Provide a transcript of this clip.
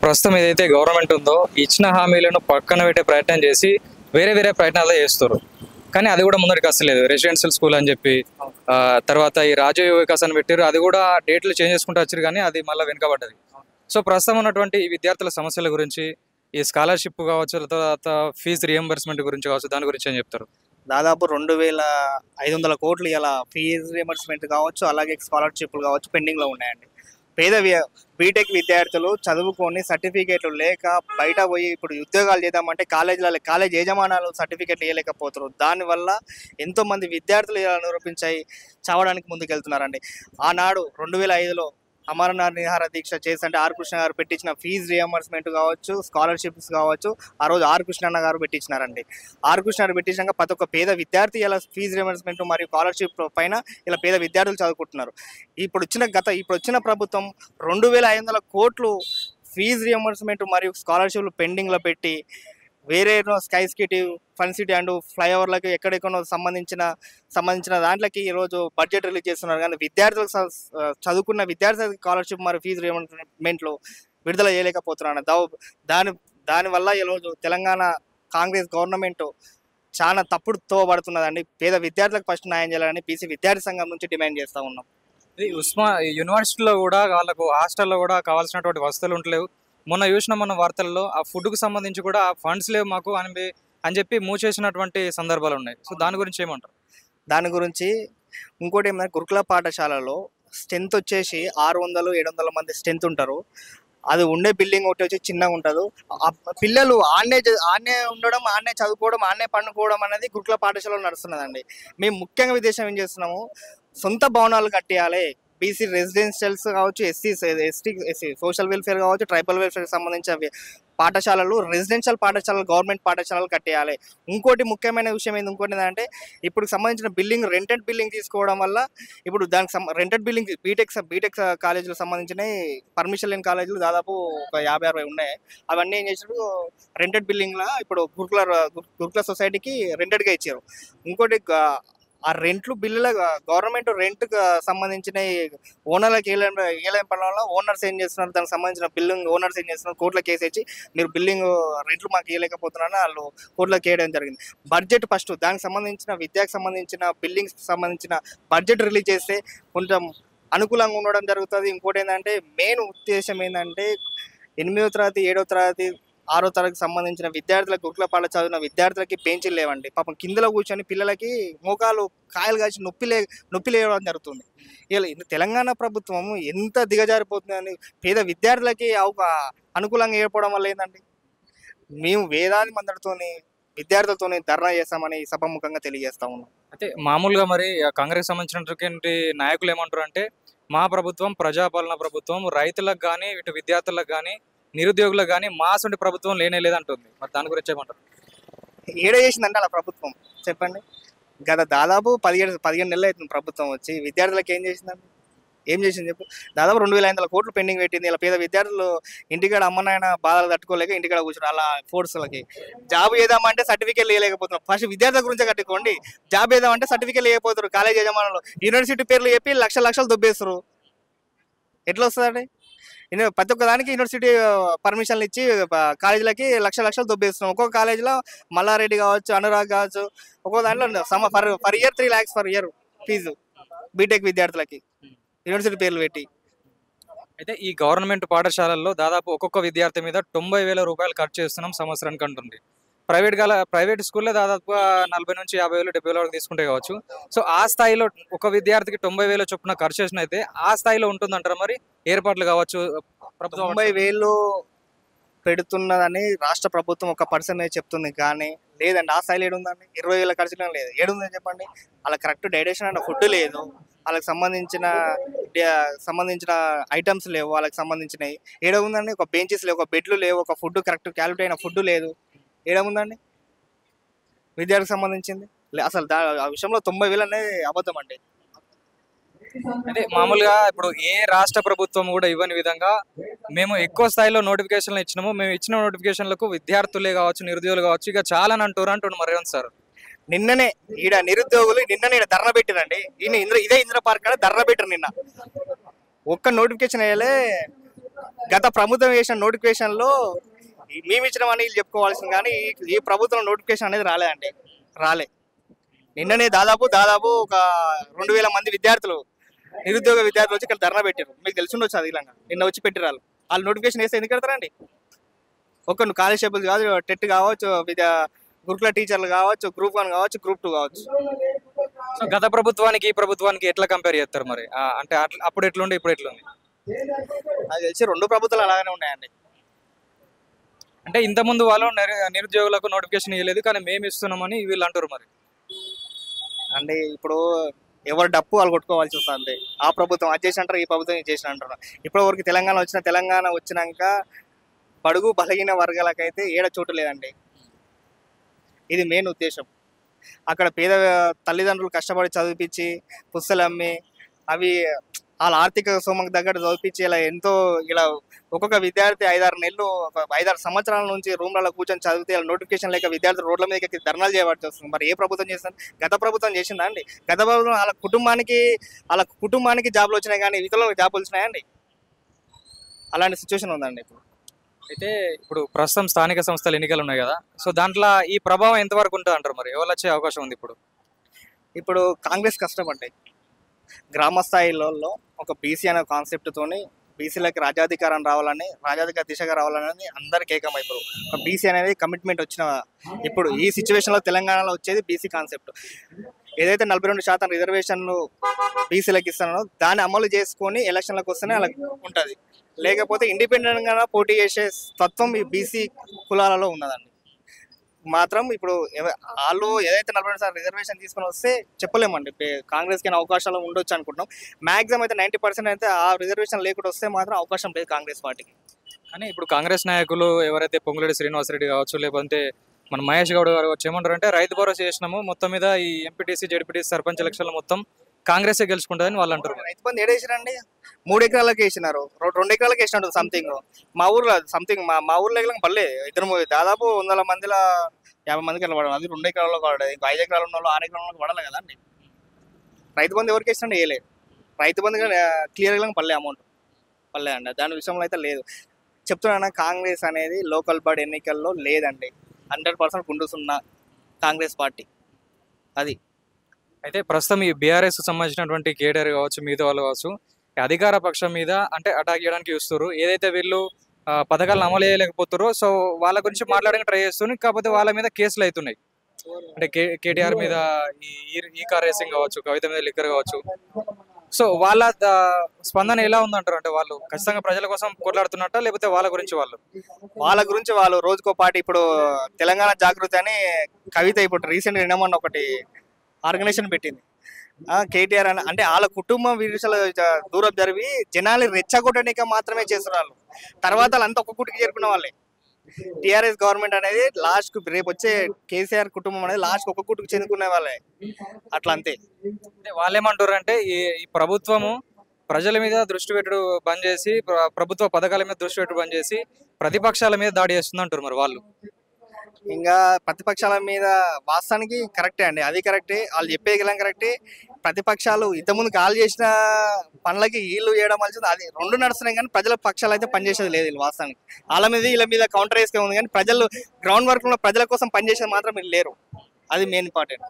ప్రస్తుతం ఏదైతే గవర్నమెంట్ ఉందో ఇచ్చిన హామీలను పక్కన పెట్టే ప్రయత్నం చేసి వేరే వేరే ప్రయత్నాలు చేస్తారు. కానీ అది కూడా ముందరికి వస్తలేదు. రెసిడెన్షియల్ స్కూల్ అని చెప్పి తర్వాత ఈ రాజీవ్ వికాస్ అని పెట్టారు. అది కూడా డేట్లు చేంజ్ చేసుకుంటూ వచ్చారు, కానీ అది మళ్ళీ వెనుకబడ్డది. సో ప్రస్తుతం ఉన్నటువంటి ఈ విద్యార్థుల సమస్యల గురించి, ఈ స్కాలర్షిప్ కావచ్చు, తర్వాత ఫీజు రియంబర్స్మెంట్ గురించి కావచ్చు, దాని గురించి ఏం చెప్తారు? దాదాపు 2,500 కోట్లు ఇలా ఫీజు రియంబర్స్మెంట్ కావచ్చు, అలాగే స్కాలర్షిప్లు కావచ్చు పెండింగ్లో ఉన్నాయండి. పేద బీటెక్ విద్యార్థులు చదువుకొని సర్టిఫికేట్లు లేక బయట పోయి ఇప్పుడు ఉద్యోగాలు చేద్దామంటే కాలేజ్ యజమానాలు సర్టిఫికేట్లు ఇవ్వలేకపోతారు. దానివల్ల ఎంతోమంది విద్యార్థులు ఇలా నిరూపించాయి చావడానికి ముందుకెళ్తున్నారండి. ఆనాడు 2005లో అమరనాథ్ నిహార దీక్ష చేస్తుంటే ఆర్ కృష్ణ గారు పెట్టించిన ఫీజు రియంబర్స్మెంట్ కావచ్చు, స్కాలర్షిప్స్ కావచ్చు, ఆ రోజు ఆర్ కృష్ణ గారు పెట్టించినారండి. ఆర్ కృష్ణ గారు పెట్టించాక ప్రతి ఒక్క పేద విద్యార్థి ఇలా ఫీజు రియంబర్స్మెంట్ మరియు స్కాలర్షిప్ పైన ఇలా పేద విద్యార్థులు చదువుకుంటున్నారు. ఇప్పుడు వచ్చిన ప్రభుత్వం 2,500 కోట్లు ఫీజు రియంబర్స్మెంట్ మరియు స్కాలర్షిప్లు పెండింగ్లో పెట్టి వేరే sky city, fun city and ఫ్లైఓవర్లకు ఎక్కడెక్కడో సంబంధించిన దాంట్లోకి ఈరోజు బడ్జెట్ రిలీజ్ చేస్తున్నారు. కానీ విద్యార్థులకు చదువుకున్న విద్యార్థులకు స్కాలర్షిప్ మరియు ఫీజు రియంబర్స్మెంట్లు విడుదల చేయలేకపోతున్నారు. దానివల్ల ఈరోజు తెలంగాణ కాంగ్రెస్ గవర్నమెంట్ చాలా తప్పుడుతో పడుతున్నదండి. పేద విద్యార్థులకు ఫస్ట్ న్యాయం చేయాలని బీసీ విద్యార్థి సంఘం నుంచి డిమాండ్ చేస్తూ ఉన్నాం. ఇది యూనివర్సిటీలో కూడా వాళ్ళకు హాస్టల్లో కూడా కావాల్సినటువంటి వసతులు ఉండలేవు. మొన్న చూసిన వార్తల్లో ఆ ఫుడ్కు సంబంధించి కూడా ఫండ్స్ లేవు మాకు అని చెప్పి మూసేసినటువంటి సందర్భాలు ఉన్నాయి. సో దాని గురించి ఏమంటారు? దాని గురించి ఇంకోటి ఏమైనా గురుకుల పాఠశాలలో స్ట్రెంత్ వచ్చేసి 600-700 మంది స్ట్రెంత్ ఉంటారు. అది ఉండే బిల్డింగ్ ఒకటి వచ్చి చిన్నగా ఉంటుంది. పిల్లలు ఆడనే ఉండడం, ఆడనే చదువుకోవడం, ఆడనే పండుకోవడం అనేది గురుకుల పాఠశాలలో నడుస్తున్నదండి. మేము ముఖ్యంగా విదేశం ఏం చేస్తున్నాము, సొంత భవనాలు కట్టియాలి. బీసీ రెసిడెన్షియల్స్ కావచ్చు, ఎస్టీ సోషల్ వెల్ఫేర్ కావచ్చు, ట్రైబల్ వెల్ఫేర్కి సంబంధించిన పాఠశాలలు, రెసిడెన్షియల్ పాఠశాలలు, గవర్నమెంట్ పాఠశాలలు కట్టేయాలి. ఇంకోటి ముఖ్యమైన విషయం ఏంటంటే ఇప్పుడు సంబంధించిన బిల్డింగ్ రెంటెడ్ బిల్డింగ్ తీసుకోవడం వల్ల ఇప్పుడు దానికి రెంటెడ్ బిల్డింగ్ బీటెక్ కాలేజీలకు సంబంధించిన పర్మిషన్ లేని కాలేజీలు దాదాపు ఒక 50-60 ఉన్నాయి. అవన్నీ ఏం చేసారు, రెంటెడ్ బిల్డింగ్లా ఇప్పుడు గురుకుల సొసైటీకి రెంటెడ్గా ఇచ్చారు. ఇంకోటి ఆ రెంట్లు బిల్లుల గవర్నమెంట్ రెంట్కి సంబంధించిన ఓనర్లకు ఏలేం పనుల ఓనర్స్ ఏం చేస్తున్నారు, దానికి సంబంధించిన బిల్డింగ్ ఓనర్స్ ఏం చేస్తున్నారు, కోర్టులో కేసు ఇచ్చి మీరు బిల్డింగ్ రెంట్లు మాకు ఇవ్వలేకపోతున్నారని వాళ్ళు కోర్టులో కేయడం జరిగింది. బడ్జెట్ ఫస్ట్ దానికి సంబంధించిన విద్యకు సంబంధించిన బిల్డింగ్స్ సంబంధించిన బడ్జెట్ రిలీజ్ చేస్తే కొంచెం అనుకూలంగా ఉండడం జరుగుతుంది. ఇంకోటి ఏంటంటే మెయిన్ ఉద్దేశం ఏంటంటే 8వ తరగతి 7వ తరగతి 6వ తరగతికి సంబంధించిన విద్యార్థులకు గురుకుల పాఠశాల చదివిన విద్యార్థులకి పెన్షన్ లేవండి. పాపం కిందలో కూర్చొని పిల్లలకి మోకాలు కాయలు కాసి నొప్పి లేవడం జరుగుతుంది. ఇలా తెలంగాణ ప్రభుత్వం ఎంత దిగజారిపోతుందని పేద విద్యార్థులకి అనుకూలంగా ఏర్పడడం వల్ల ఏంటండి, మేము వేదాది మందడితోని విద్యార్థులతోని ధర్నా చేస్తామని సభాముఖంగా తెలియజేస్తా ఉన్నాం. అయితే మామూలుగా మరి కాంగ్రెస్ సంబంధించినటువంటి నాయకులు ఏమంటారు అంటే, మా ప్రభుత్వం ప్రజాపాలన ప్రభుత్వం, రైతులకు కానీ ఇటు విద్యార్థులకు కానీ నిరుద్యోగులకు కానీ మాసంటి ప్రభుత్వం లేనే లేదంటుంది. మరి దాని గురించి ఏమంటారు? ఏడ చేసిందంటే అలా ప్రభుత్వం చెప్పండి. గత దాదాపు 15 నెలలు అవుతుంది ప్రభుత్వం వచ్చి. విద్యార్థులకు ఏం చేసిందండి? ఏం చేసింది చెప్పు? దాదాపు 2,500 కోట్లు పెండింగ్ పెట్టింది. ఇలా పేద విద్యార్థులు ఇంటికాడ అమ్మనాయన బాధలు తట్టుకోలేక ఇంటికాడ కూర్చున్నారు. అలా ఫోర్స్లకి జాబ్ చేద్దామంటే సర్టిఫికేట్లు ఇవ్వలేకపోతున్నారు. ఫస్ట్ విద్యార్థుల గురించి కట్టుకోండి. జాబ్ చేద్దామంటే సర్టిఫికేట్లు ఇవ్వకపోతారు. కాలేజ్ యజమానులు యూనివర్సిటీ పేర్లు చెప్పి లక్షలు దొబ్బేస్తారు. ఎట్లా వస్తుందండి? ప్రతి ఒక్క దానికి యూనివర్సిటీ పర్మిషన్లు ఇచ్చి కాలేజీలకి లక్షలు దొబ్బేస్తున్నాం. ఒక్కొక్క కాలేజీలో మల్లారెడ్డి కావచ్చు, అనురాగ్ కావచ్చు, ఒక్కొక్క దాంట్లో for year 3 lakhs for year fee BTech విద్యార్థులకి యూనివర్సిటీ పేర్లు పెట్టి. అయితే ఈ గవర్నమెంట్ పాఠశాలల్లో దాదాపు ఒక్కొక్క విద్యార్థి మీద 90,000 రూపాయలు ఖర్చు చేస్తున్నాం సంవత్సరానికి అంటుంది. ప్రైవేట్ స్కూల్లో దాదాపుగా 40,000-50,000, 70,000 వరకు తీసుకుంటే కావచ్చు. సో ఆ స్థాయిలో ఒక విద్యార్థికి 90,000 చొప్పున ఖర్చు చేసిన అయితే ఆ స్థాయిలో ఉంటుందంటారా మరి ఏర్పాట్లు కావచ్చు? 90,000 పెడుతున్నదని రాష్ట్ర ప్రభుత్వం ఒక పర్సెంటేజ్ చెప్తుంది, కానీ లేదండి. ఆ స్థాయిలో ఏడుందండి? 20,000 ఖర్చు లేదు. ఏడుందని చెప్పండి. అలా కరెక్ట్ డైరెక్షన్ అంటే ఫుడ్ లేదు, వాళ్ళకి సంబంధించిన ఐటమ్స్ లేవు, వాళ్ళకి సంబంధించినవి ఏడుందండి. ఒక బెంచెస్ లేవు, ఒక బెడ్లు లేవు, ఒక ఫుడ్ కరెక్ట్ క్యాలిటీ అయిన ఫుడ్ లేదు. ఏముందండి విద్యార్థికి సంబంధించింది? అసలు ఆ విషయంలో 90,000 అనేది అబద్ధం అండి. అంటే మామూలుగా ఇప్పుడు ఏ రాష్ట్ర ప్రభుత్వం కూడా ఇవ్వని విధంగా మేము ఎక్కువ స్థాయిలో నోటిఫికేషన్లు ఇచ్చినాము. మేము ఇచ్చిన నోటిఫికేషన్లకు విద్యార్థులే కావచ్చు, నిరుద్యోగులు కావచ్చు, ఇక చాలా అంటున్నారు మరేమో సార్. నిన్ననే నిరుద్యోగులు ధర్నా పెట్టిరండి. ఇదే ఇంద్ర పార్క్ ధర్నా పెట్టారు. నిన్న ఒక్క నోటిఫికేషన్ వేయలే. గత ప్రభుత్వం వేసిన నోటిఫికేషన్లో మేము ఇచ్చినామని వీళ్ళు చెప్పుకోవాల్సింది, కానీ ఈ ప్రభుత్వం నోటిఫికేషన్ అనేది రాలేదండి. రాలే. నిన్ననే దాదాపు ఒక 2000 మంది విద్యార్థులు, నిరుద్యోగ విద్యార్థులు వచ్చి ఇక్కడ ధర్నా పెట్టారు. మీకు తెలిసి అది ఇలాగా నిన్న వచ్చి పెట్టారు. వాళ్ళు నోటిఫికేషన్ వేస్తే ఎందుకు పెడతారండి? ఒక కానిస్టేబుల్ కాదు, టెట్ కావచ్చు, గురుకుల టీచర్లు కావచ్చు, గ్రూప్ 1 కావచ్చు, గ్రూప్ 2 కావచ్చు. సో గత ప్రభుత్వానికి ఈ ప్రభుత్వానికి ఎట్లా కంపేర్ చేస్తారు మరి? అంటే అప్పుడు ఎట్లుండే ఇప్పుడు ఎట్లుంది? నాకు తెలిసి 2 ప్రభుత్వాలు అలాగనే ఉన్నాయండి. అంటే ఇంతకుముందు వాళ్ళు నిరుద్యోగులకు నోటిఫికేషన్ ఇవ్వలేదు కానీ మేము ఇస్తున్నామని వీళ్ళు అంటారు మరి. అంటే ఇప్పుడు ఎవరు డప్పు వాళ్ళు కొట్టుకోవాల్సి వస్తుంది. ఆ ప్రభుత్వం అది చేసి అంటారు, ఈ ప్రభుత్వం ఇది చేసిన అంటారు. ఇప్పుడు వరకు తెలంగాణ వచ్చినాక బడుగు బలహీన వర్గాలకైతే ఏడ చోటు లేదండి. ఇది మెయిన్ ఉద్దేశం. అక్కడ పేద తల్లిదండ్రులు కష్టపడి చదివిపించి పుస్తలు అమ్మి అవి వాళ్ళ ఆర్థిక సోమకు తగ్గట్టు చదివిపించి ఇలా ఒక్కొక్క విద్యార్థి 5-6 నెలలు 5-6 సంవత్సరాల నుంచి రూమ్లలో కూర్చొని చదివితే నోటిఫికేషన్ లేక విద్యార్థులు రోడ్ల మీదకి ధర్నాలు చేయబడి వస్తుంది. మరి ఏ ప్రభుత్వం చేస్తుంది? గత ప్రభుత్వం చేసిందా అండి? గత ప్రభుత్వం వాళ్ళ కుటుంబానికి జాబులు వచ్చినాయి కానీ ఇతరులకు జాబులు వచ్చినాయండి? అలాంటి సిచ్యువేషన్ ఉందండి ఇప్పుడు. అయితే ఇప్పుడు ప్రస్తుతం స్థానిక సంస్థల ఎన్నికలు ఉన్నాయి కదా, సో దాంట్లో ఈ ప్రభావం ఎంతవరకు ఉంటుంది అంటారు మరి? ఎవరు వచ్చే అవకాశం ఉంది ఇప్పుడు కాంగ్రెస్ కష్టపడ్డాయి. గ్రామ స్థాయిలో ఒక బీసీ అనే కాన్సెప్ట్తోని బీసీలకి రాజ్యాధికారం రావాలని, రాజ్యాధికార దిశగా రావాలని అందరికి ఏకమైపోరు. బీసీ అనేది కమిట్మెంట్ వచ్చిన ఇప్పుడు ఈ సిచ్యువేషన్లో తెలంగాణలో వచ్చేది బీసీ కాన్సెప్ట్. ఏదైతే 42% రిజర్వేషన్లు బీసీలకు ఇస్తున్నారో దాన్ని అమలు చేసుకొని ఎలక్షన్లకు వస్తేనే అలా ఉంటుంది. లేకపోతే ఇండిపెండెంట్గా పోటీ చేసే తత్వం ఈ బీసీ కులాలలో ఉన్నదండి. మాత్రం ఇప్పుడు వాళ్ళు ఏదైతే 40% రిజర్వేషన్ తీసుకొని వస్తే చెప్పలేమండి, కాంగ్రెస్కి అవకాశాలు ఉండొచ్చు అనుకుంటున్నాం. మ్యాక్సిమం అయితే 90% అయితే ఆ రిజర్వేషన్ లేకుండా వస్తే మాత్రం అవకాశం లేదు కాంగ్రెస్ పార్టీకి. కానీ ఇప్పుడు కాంగ్రెస్ నాయకులు ఎవరైతే పొంగులేటి శ్రీనివాసరెడ్డి కావచ్చు, లేకపోతే మన మహేష్ గౌడ్ గారు వచ్చి ఏమంటారు అంటే రైతు భరోసా చేసినాము, మొత్తం మీద ఈ ఎంపీటీసీ జెడ్పీటీసీ సర్పంచ్ ఎలక్షన్లు మొత్తం కాంగ్రెసే గెలుచుకుంటుందని వాళ్ళు అంటారు. రైతు బంధు ఏడేసిరండి? 3 ఎకరాలకు వేసినారు, 2 ఎకరాలకు వేసినట్టు సంథింగ్. మా ఊర్లో మా ఊర్లో పల్లె దాదాపు 100 మందిలో 50 మందికి అట్లా పడదు. అది 2 ఎకరాల్లో పడదు. ఇంకా 5 ఎకరాలు ఉన్న వాళ్ళు 6 ఎకరాల పడాలి కదా అండి. రైతు బంధు ఎవరికి వేసినా వేయలేదు. రైతు బంధు క్లియర్గా పల్లె అమౌంట్ పల్లె అండి. దాని విషయంలో అయితే లేదు. చెప్తున్నా, కాంగ్రెస్ అనేది లోకల్ బాడీ ఎన్నికల్లో లేదండి. 100% గుండుసున్న కాంగ్రెస్ పార్టీ అది. అయితే ప్రస్తుతం ఈ బీఆర్ఎస్ సంబంధించినటువంటి కేటీఆర్ కావచ్చు, మిగతా వాళ్ళు కావచ్చు, అధికార పక్షం మీద అంటే అటాక్ చేయడానికి చూస్తారు. ఏదైతే వీళ్ళు పథకాలను అమలు చేయలేకపోతారో సో వాళ్ళ గురించి మాట్లాడడానికి ట్రై చేస్తున్నారు. కాకపోతే వాళ్ళ మీద కేసులు అవుతున్నాయి. అంటే కేటీఆర్ మీద ఈ కార్ రేసింగ్ కావచ్చు, కవిత మీద లిక్కర్ కావచ్చు. సో వాళ్ళ స్పందన ఎలా ఉందంటారు? అంటే వాళ్ళు ఖచ్చితంగా ప్రజల కోసం కొట్లాడుతున్నట్ట, లేకపోతే వాళ్ళ గురించి వాళ్ళు రోజుకో పాటు ఇప్పుడు తెలంగాణ జాగృతి అని కవిత ఇప్పుడు రీసెంట్గా నిన్నమన్న ఒకటి ఆర్గనైజేషన్ పెట్టింది. కేటీఆర్ అని అంటే వాళ్ళ కుటుంబం విషయాలు దూరం జరిపి జనాలు రెచ్చగొట్టడానికి మాత్రమే చేస్తున్నారు. తర్వాత వాళ్ళంతా ఒక్క గుటికి చేరుకున్న వాళ్ళే. టీఆర్ఎస్ గవర్నమెంట్ అనేది లాస్ట్ కు రేపు వచ్చే కేసీఆర్ కుటుంబం అనేది లాస్ట్ ఒక్క గుట్టుకు చెందుకునే వాళ్ళే. అట్లా అంతే. వాళ్ళేమంటారు అంటే ఈ ప్రభుత్వము ప్రజల మీద దృష్టి పెట్టుడు బంద్ చేసి, ప్రభుత్వ పథకాల మీద దృష్టి పెట్టుడు బంద్ చేసి ప్రతిపక్షాల మీద దాడి చేస్తుంది అంటారు మరి వాళ్ళు. ఇంకా ప్రతిపక్షాల మీద వాస్తవానికి కరెక్టే అండి, అది కరెక్టే. వాళ్ళు చెప్పేయగలం కరెక్టే. ప్రతిపక్షాలు ఇంతకుముందు కాల్ చేసిన పనులకి వీళ్ళు చేయడం వలసింది అది 2 నడుస్తున్నాయి. కానీ ప్రజల పక్షాలు అయితే పనిచేసేది లేదు వీళ్ళు వాస్తవానికి. వీళ్ళ మీద కౌంటర్ వేసుకే ఉంది. కానీ ప్రజలు గ్రౌండ్ వర్క్ లో ప్రజల కోసం పనిచేసేది మాత్రం వీళ్ళు లేరు. అది మెయిన్ ఇంపార్టెంట్.